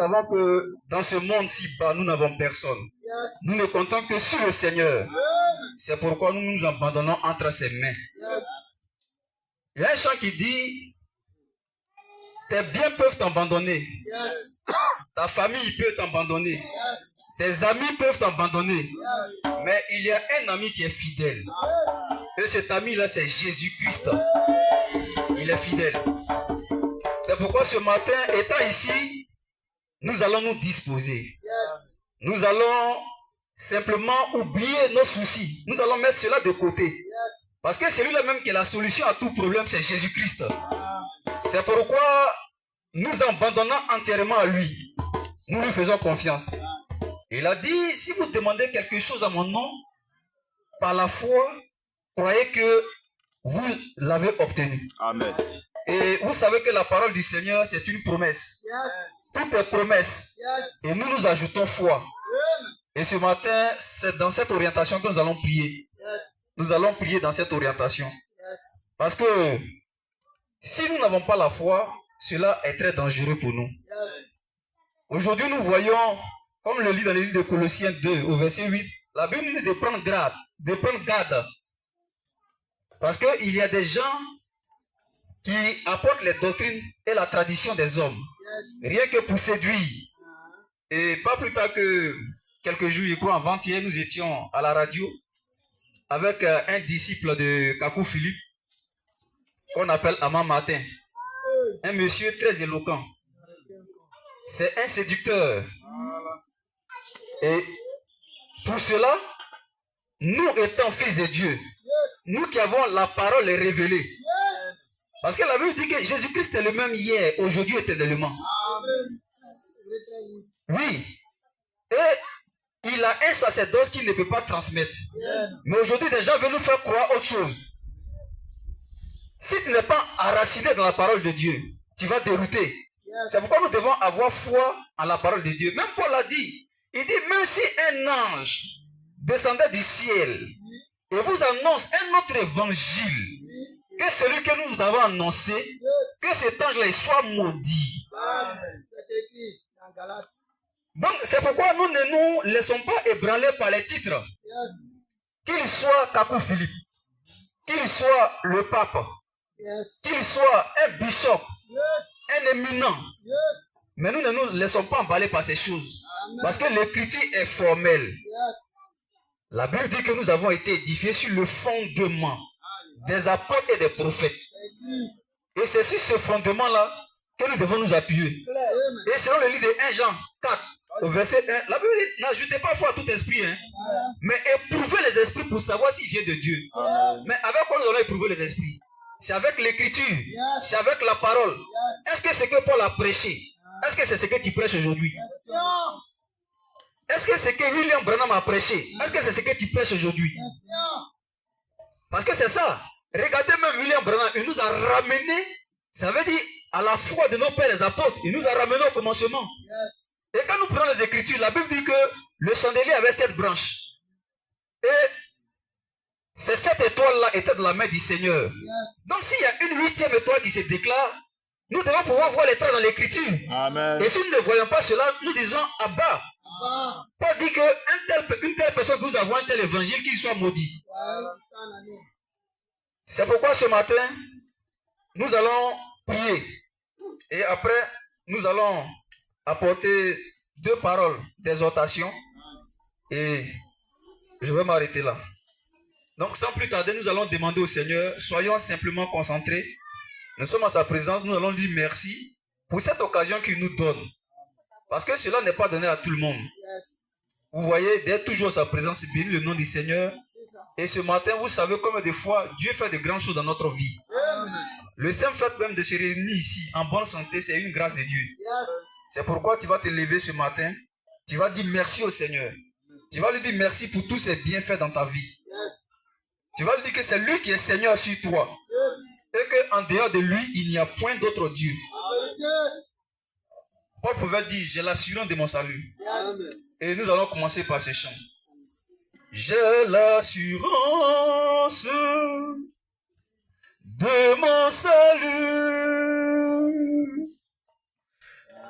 savons que dans ce monde si bas, nous n'avons personne. Yes. Nous ne comptons que sur le Seigneur. Amen. C'est pourquoi nous nous abandonnons entre ses mains. Yes. Il y a un chant qui dit, tes biens peuvent t'abandonner. Yes. Ta famille peut t'abandonner. Yes. Tes amis peuvent t'abandonner. Yes. Mais il y a un ami qui est fidèle. Yes. Et cet ami-là, c'est Jésus-Christ. Il est fidèle. C'est pourquoi ce matin, étant ici, nous allons nous disposer. Yes. Nous allons simplement oublier nos soucis. Nous allons mettre cela de côté. Yes. Parce que celui-là même qui est la solution à tout problème, c'est Jésus-Christ. Ah. C'est pourquoi nous abandonnons entièrement à lui. Nous lui faisons confiance. Il a dit, si vous demandez quelque chose à mon nom, par la foi, croyez que vous l'avez obtenu. Amen. Et vous savez que la parole du Seigneur, c'est une promesse. Yes. Tout est promesse. Yes. Et nous nous ajoutons foi. Amen. Et ce matin, c'est dans cette orientation que nous allons prier. Yes. Nous allons prier dans cette orientation. Yes. Parce que si nous n'avons pas la foi, cela est très dangereux pour nous. Yes. Aujourd'hui, nous voyons, comme le lit dans le livre de Colossiens 2, au verset 8, la Bible nous dit de prendre garde. Parce qu'il y a des gens qui apportent les doctrines et la tradition des hommes, Yes. rien que pour séduire. Ah. Et pas plus tard que quelques jours, je crois, avant-hier, nous étions à la radio avec un disciple de Kakou Philippe, qu'on appelle Amman Martin. Un monsieur très éloquent. C'est un séducteur. Et pour cela, nous étant fils de Dieu, Yes. nous qui avons la parole révélée. Yes. Parce que la Bible dit que Jésus-Christ est le même hier, aujourd'hui, éternellement. Amen. Oui. Et il a un sacerdoce qui ne peut pas transmettre. Yes. Mais aujourd'hui, des gens veulent nous faire croire autre chose. Si tu n'es pas enraciné dans la parole de Dieu, tu vas dérouter. Yes. C'est pourquoi nous devons avoir foi en la parole de Dieu. Même Paul a dit, il dit, même si un ange descendait du ciel et vous annonce un autre évangile que celui que nous avons annoncé, Yes. que cet ange-là il soit maudit. Amen. C'est écrit dans Galates. Donc c'est pourquoi nous ne nous laissons pas ébranler par les titres. Yes. Qu'il soit Kakou Philippe, qu'il soit le pape, Yes. qu'il soit un bishop, Yes. un éminent. Yes. Mais nous ne nous laissons pas emballer par ces choses. Amen. Parce que l'écriture est formelle. Yes. La Bible dit que nous avons été édifiés sur le fondement des apôtres et des prophètes. C'est écrit. Et c'est sur ce fondement-là que nous devons nous appuyer. Amen. Et selon le livre de 1 Jean 4, au verset 1, la Bible dit, n'ajoutez pas foi à tout esprit, hein, Amen. mais éprouvez les esprits pour savoir s'ils viennent de Dieu. Yes. Mais avec quoi nous allons éprouver les esprits? C'est avec l'écriture, Yes. c'est avec la parole. Yes. Est-ce que c'est ce que Paul a prêché? Est-ce que c'est ce que tu prêches aujourd'hui? Yes. Est-ce que c'est ce que William Branham a prêché? Est-ce que c'est ce que tu prêches aujourd'hui? Yes. Parce que c'est ça. Regardez même William Branham, il nous a ramené, ça veut dire à la foi de nos pères les apôtres, il nous a ramené au commencement. Yes. Et quand nous prenons les Écritures, la Bible dit que le chandelier avait 7 branches. Et ces 7 étoiles-là étaient dans la main du Seigneur. Yes. Donc s'il y a une 8e étoile qui se déclare, nous devons pouvoir voir les traits dans l'Écriture. Amen. Et si nous ne voyons pas cela, nous disons Abba. Abba. Paul dit que une telle personne que nous avons un tel évangile qu'il soit maudit. Ouais, ça, l'année. C'est pourquoi ce matin, nous allons prier. Et après, nous allons apporter 2 paroles d'exhortation. Et je vais m'arrêter là. Donc sans plus tarder, nous allons demander au Seigneur, soyons simplement concentrés. Nous sommes à sa présence, nous allons lui dire merci pour cette occasion qu'il nous donne. Parce que cela n'est pas donné à tout le monde. Yes. Vous voyez, d'être toujours à sa présence, bénis le nom du Seigneur. C'est ça. Et ce matin, vous savez combien de fois Dieu fait de grandes choses dans notre vie. Amen. Le simple fait même de se réunir ici en bonne santé, c'est une grâce de Dieu. Yes. C'est pourquoi tu vas te lever ce matin. Tu vas dire merci au Seigneur. Tu vas lui dire merci pour tous ses bienfaits dans ta vie. Yes. Tu vas lui dire que c'est lui qui est Seigneur sur toi. Yes. Et qu'en dehors de lui, il n'y a point d'autre Dieu. En vérité. Paul pouvait dire, j'ai l'assurance de mon salut. Yes. Et nous allons commencer par ce chant. J'ai l'assurance de mon salut.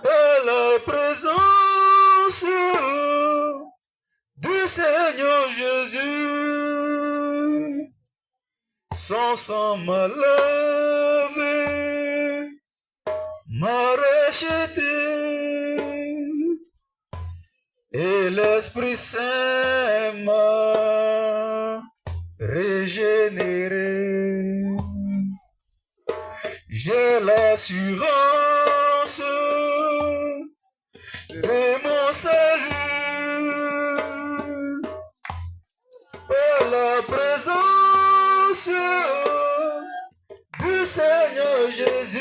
Et la présence présence du Seigneur Jésus. Son sang m'a lavé, m'a racheté, et l'Esprit Saint m'a régénéré. J'ai l'assurance de mon salut par la présence du Seigneur Jésus.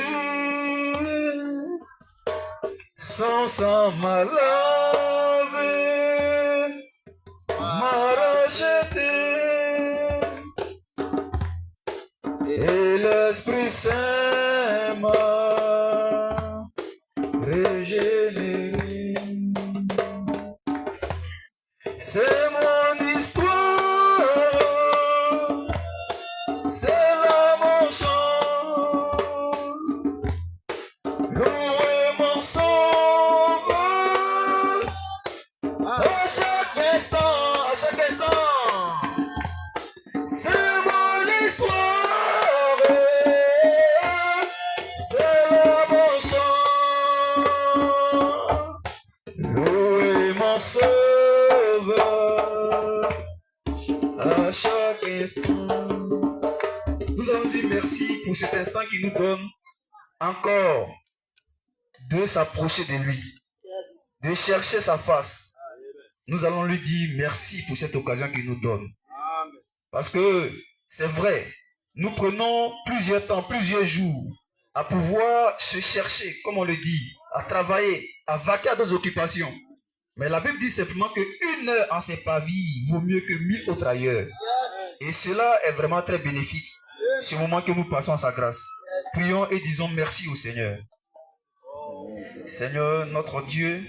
Son sang m'a lavé, m'a racheté, et l'Esprit Saint m'a régénéré. C'est mon histoire, c'est là mon chant. Louez mon sauveur à chaque instant, à chaque instant. C'est mon histoire, c'est là mon chant. Louez mon sauveur à chaque instant. Nous allons dire merci pour cet instant qui nous donne encore de s'approcher de lui, de chercher sa face. Nous allons lui dire merci pour cette occasion qu'il nous donne. Parce que c'est vrai, nous prenons plusieurs temps, plusieurs jours à pouvoir se chercher, comme on le dit, à travailler, à vaquer à d'autres occupations. Mais la Bible dit simplement qu'une heure en sépavis vaut mieux que 1000 autres ailleurs. Et cela est vraiment très bénéfique, ce moment que nous passons à sa grâce. Prions et disons merci au Seigneur. Seigneur, notre Dieu,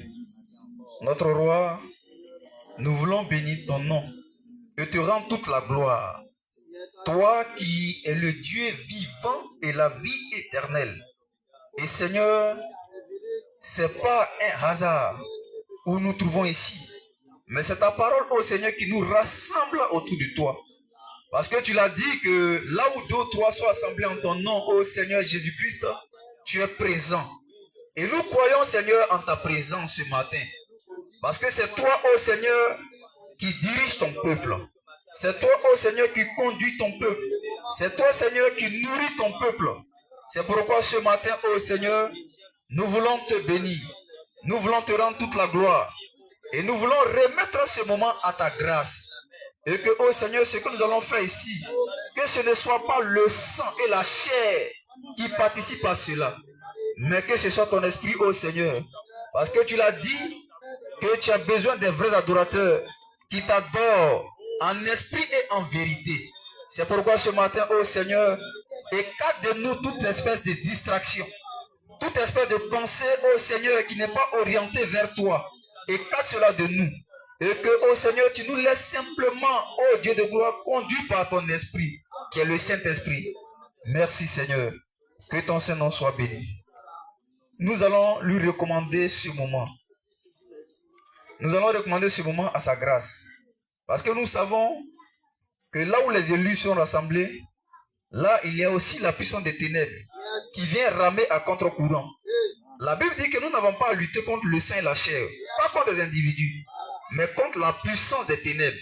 notre Roi, nous voulons bénir ton nom et te rendre toute la gloire. Toi qui es le Dieu vivant et la vie éternelle. Et Seigneur, c'est pas un hasard où nous trouvons ici, mais c'est ta parole, ô Seigneur, qui nous rassemble autour de toi. Parce que tu l'as dit que là où deux ou trois sont assemblés en ton nom, ô Seigneur Jésus-Christ, tu es présent. Et nous croyons, Seigneur, en ta présence ce matin. Parce que c'est toi, ô Seigneur, qui dirige ton peuple. C'est toi, ô Seigneur, qui conduit ton peuple. C'est toi, Seigneur, qui nourrit ton peuple. C'est pourquoi ce matin, ô Seigneur, nous voulons te bénir. Nous voulons te rendre toute la gloire. Et nous voulons remettre ce moment à ta grâce. Et que, ô Seigneur, ce que nous allons faire ici, que ce ne soit pas le sang et la chair qui participent à cela, mais que ce soit ton esprit, ô Seigneur. Parce que tu l'as dit, que tu as besoin des vrais adorateurs qui t'adorent en esprit et en vérité. C'est pourquoi ce matin, ô Seigneur, écarte de nous toute espèce de distraction, toute espèce de pensée, ô Seigneur, qui n'est pas orientée vers toi. Écarte cela de nous. Et que, ô Seigneur, tu nous laisses simplement, ô Dieu de gloire, conduit par ton esprit, qui est le Saint-Esprit. Merci Seigneur. Que ton Saint-Nom soit béni. Nous allons lui recommander ce moment. Nous allons recommander ce moment à sa grâce. Parce que nous savons que là où les élus sont rassemblés, là il y a aussi la puissance des ténèbres qui vient ramer à contre-courant. La Bible dit que nous n'avons pas à lutter contre le sang et la chair, pas contre des individus, mais contre la puissance des ténèbres.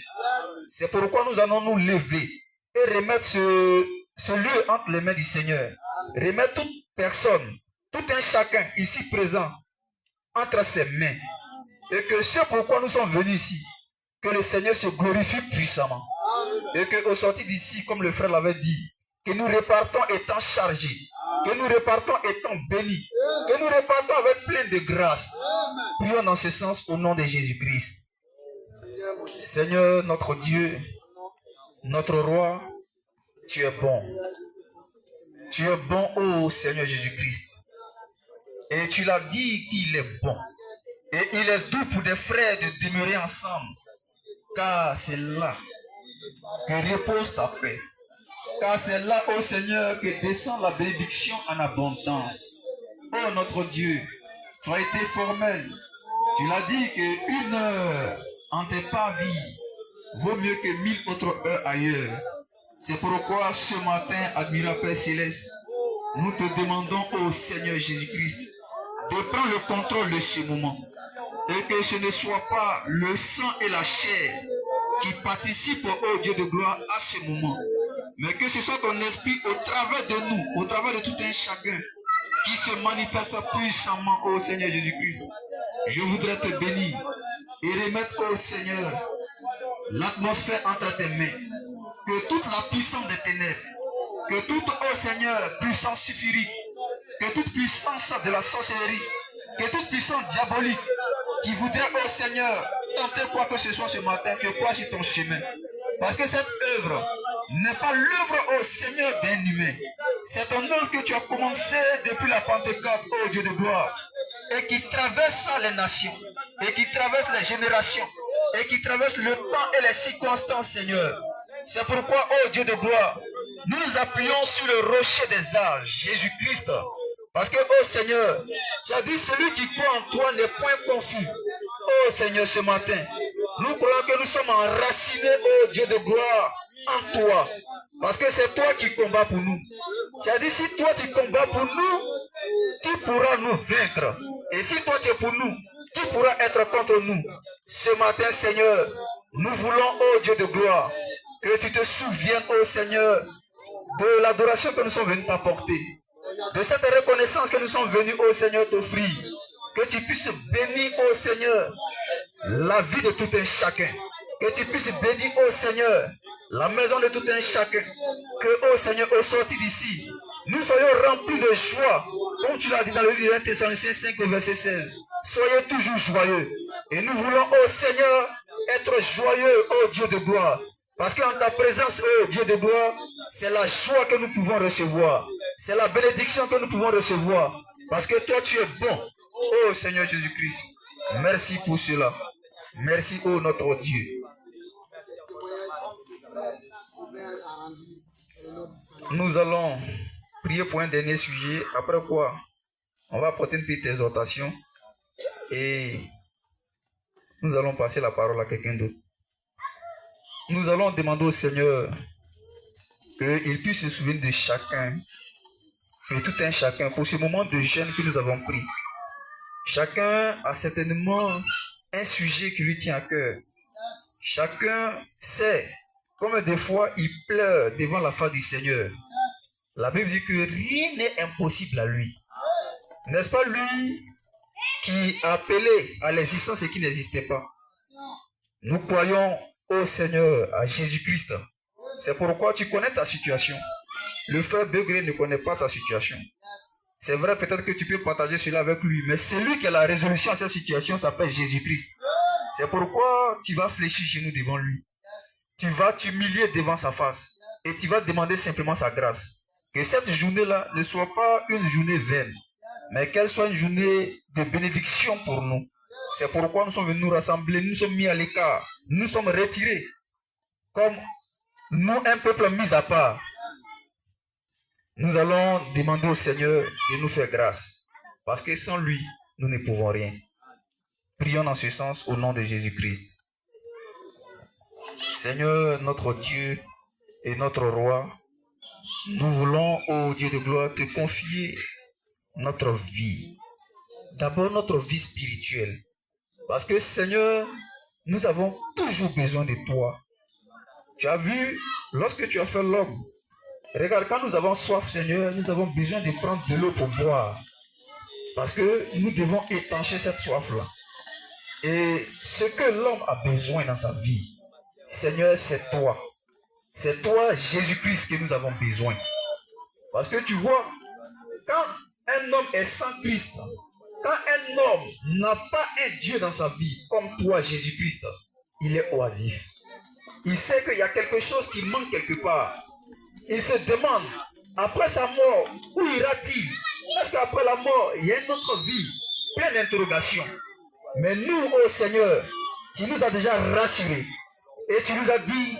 C'est pourquoi nous allons nous lever et remettre ce lieu entre les mains du Seigneur. Remettre toute personne, tout un chacun ici présent entre ses mains. Et que ce pourquoi nous sommes venus ici, que le Seigneur se glorifie puissamment. Et qu'au sortir d'ici, comme le frère l'avait dit, que nous repartons étant chargés, que nous repartons étant bénis, que nous repartons avec plein de grâce. Prions dans ce sens au nom de Jésus-Christ. Seigneur, notre Dieu, notre Roi, tu es bon. Tu es bon, ô Seigneur Jésus-Christ. Et tu l'as dit qu'il est bon. Et il est doux pour des frères de demeurer ensemble. Car c'est là que repose ta paix. Car c'est là, ô Seigneur, que descend la bénédiction en abondance. Ô notre Dieu, tu as été formel, Tu l'as dit qu'une heure en tes parvis vaut mieux que 1000 autres heures ailleurs. C'est pourquoi ce matin, admirable Père Céleste, nous te demandons au Seigneur Jésus-Christ de prendre le contrôle de ce moment. Et que ce ne soit pas le sang et la chair qui participent au Dieu de gloire à ce moment. Mais que ce soit ton esprit au travers de nous, au travers de tout un chacun, qui se manifeste puissamment au Seigneur Jésus-Christ. Je voudrais te bénir et remettre au Seigneur l'atmosphère entre tes mains. Que toute la puissance des ténèbres, que toute, ô Seigneur, puissance sulfurique, que toute puissance de la sorcellerie, que toute puissance diabolique qui voudrait, ô Seigneur, tenter quoi que ce soit ce matin, que quoi sur ton chemin. Parce que cette œuvre n'est pas l'œuvre, ô Seigneur, d'un humain. C'est ton œuvre que tu as commencé depuis la Pentecôte, ô Dieu de gloire, et qui traverse les nations, et qui traverse les générations, et qui traverse le temps et les circonstances, Seigneur. C'est pourquoi, ô Dieu de gloire, nous nous appuyons sur le rocher des âges, Jésus-Christ. Parce que, ô Seigneur, tu as dit, celui qui croit en toi n'est point confus. Ô Seigneur, ce matin, nous croyons que nous sommes enracinés, ô Dieu de gloire, en toi. Parce que c'est toi qui combats pour nous. Tu as dit, si toi tu combats pour nous, qui pourra nous vaincre? Et si toi tu es pour nous, qui pourra être contre nous? Ce matin, Seigneur, nous voulons, ô Dieu de gloire, que tu te souviennes, ô Seigneur, de l'adoration que nous sommes venus t'apporter, de cette reconnaissance que nous sommes venus, ô Seigneur, t'offrir, que tu puisses bénir, ô Seigneur, la vie de tout un chacun, que tu puisses bénir, ô Seigneur, la maison de tout un chacun, que, ô Seigneur, au sortir d'ici, nous soyons remplis de joie, comme tu l'as dit dans le livre de 1 Thessaloniciens 5, verset 16. Soyez toujours joyeux. Et nous voulons, ô Seigneur, être joyeux, ô Dieu de gloire. Parce qu'en ta présence, ô Dieu de gloire, c'est la joie que nous pouvons recevoir. C'est la bénédiction que nous pouvons recevoir. Parce que toi, tu es bon, ô Seigneur Jésus-Christ. Merci pour cela. Merci, ô notre Dieu. Nous allons prier pour un dernier sujet. Après quoi, on va apporter une petite exhortation. Et nous allons passer la parole à quelqu'un d'autre. Nous allons demander au Seigneur qu'il puisse se souvenir de chacun, de tout un chacun, pour ce moment de jeûne que nous avons pris. Chacun a certainement un sujet qui lui tient à cœur. Chacun sait comme des fois il pleure devant la face du Seigneur. La Bible dit que rien n'est impossible à lui. N'est-ce pas lui qui a appelé à l'existence et qui n'existait pas? Nous croyons au Seigneur, à Jésus-Christ. C'est pourquoi tu connais ta situation. Le frère Begré ne connaît pas ta situation. C'est vrai, peut-être que tu peux partager cela avec lui, mais celui qui a la résolution à cette situation s'appelle Jésus-Christ. C'est pourquoi tu vas fléchir genoux devant lui. Tu vas t'humilier devant sa face et tu vas demander simplement sa grâce. Que cette journée-là ne soit pas une journée vaine, mais qu'elle soit une journée de bénédiction pour nous. C'est pourquoi nous sommes venus nous rassembler, nous sommes mis à l'écart, nous sommes retirés, comme nous, un peuple mis à part. Nous allons demander au Seigneur de nous faire grâce, parce que sans lui, nous ne pouvons rien. Prions dans ce sens au nom de Jésus-Christ. Seigneur, notre Dieu et notre Roi, nous voulons, ô Dieu de gloire, te confier notre vie. D'abord notre vie spirituelle. Parce que Seigneur, nous avons toujours besoin de toi. Tu as vu, lorsque tu as fait l'homme, regarde, quand nous avons soif, Seigneur, nous avons besoin de prendre de l'eau pour boire. Parce que nous devons étancher cette soif-là. Et ce que l'homme a besoin dans sa vie, Seigneur, c'est toi. C'est toi, Jésus-Christ, que nous avons besoin. Parce que tu vois, quand un homme est sans Christ, quand un homme n'a pas un Dieu dans sa vie, comme toi, Jésus-Christ, il est oisif. Il sait qu'il y a quelque chose qui manque quelque part. Il se demande, après sa mort, où ira-t-il? Est-ce qu'après la mort, il y a une autre vie? Plein d'interrogations. Mais nous, ô Seigneur, tu nous as déjà rassurés. Et tu nous as dit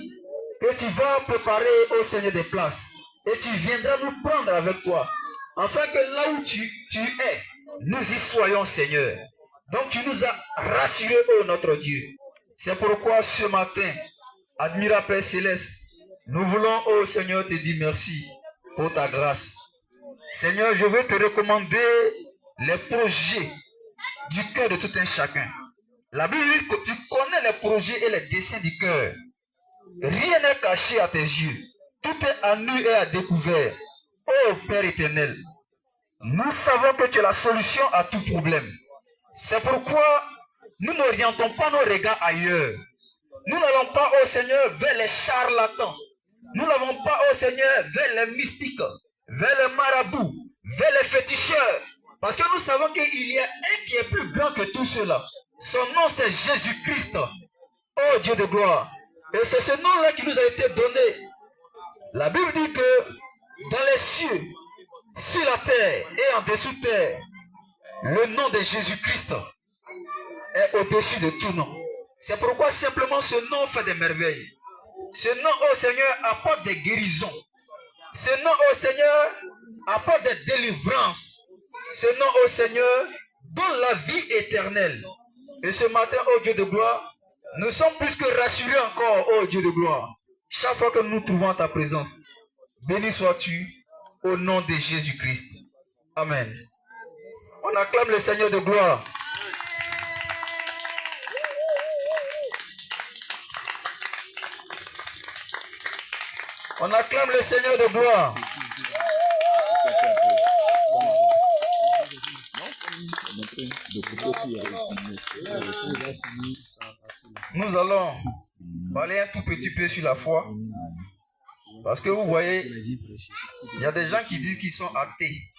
que tu vas préparer au Seigneur des places. Et tu viendras nous prendre avec toi. Afin que là où tu es, nous y soyons, Seigneur. Donc tu nous as rassurés, ô notre Dieu. C'est pourquoi ce matin, admirable Père Céleste, nous voulons, ô Seigneur, te dire merci pour ta grâce. Seigneur, je veux te recommander les projets du cœur de tout un chacun. La Bible dit que tu connais les projets et les desseins du cœur. Rien n'est caché à tes yeux. Tout est à nu et à découvert. Ô Père éternel, nous savons que tu es la solution à tout problème. C'est pourquoi nous n'orientons pas nos regards ailleurs. Nous n'allons pas, ô Seigneur, vers les charlatans. Nous n'allons pas, ô Seigneur, vers les mystiques, vers les marabouts, vers les féticheurs. Parce que nous savons qu'il y a un qui est plus grand que tout cela. Son nom, c'est Jésus-Christ. Oh Dieu de gloire. Et c'est ce nom-là qui nous a été donné. La Bible dit que dans les cieux, sur la terre et en dessous terre, le nom de Jésus-Christ est au-dessus de tout nom. C'est pourquoi simplement ce nom fait des merveilles. Ce nom, ô Seigneur, apporte des guérisons. Ce nom, ô Seigneur, apporte des délivrances. Ce nom, ô Seigneur, donne la vie éternelle. Et ce matin, ô Dieu de gloire, nous sommes plus que rassurés encore, ô Dieu de gloire. Chaque fois que nous nous trouvons en ta présence, béni sois-tu au nom de Jésus-Christ. Amen. On acclame le Seigneur de gloire. On acclame le Seigneur de gloire. Nous allons parler un tout petit peu sur la foi. Parce que vous voyez, il y a des gens qui disent qu'ils sont athées.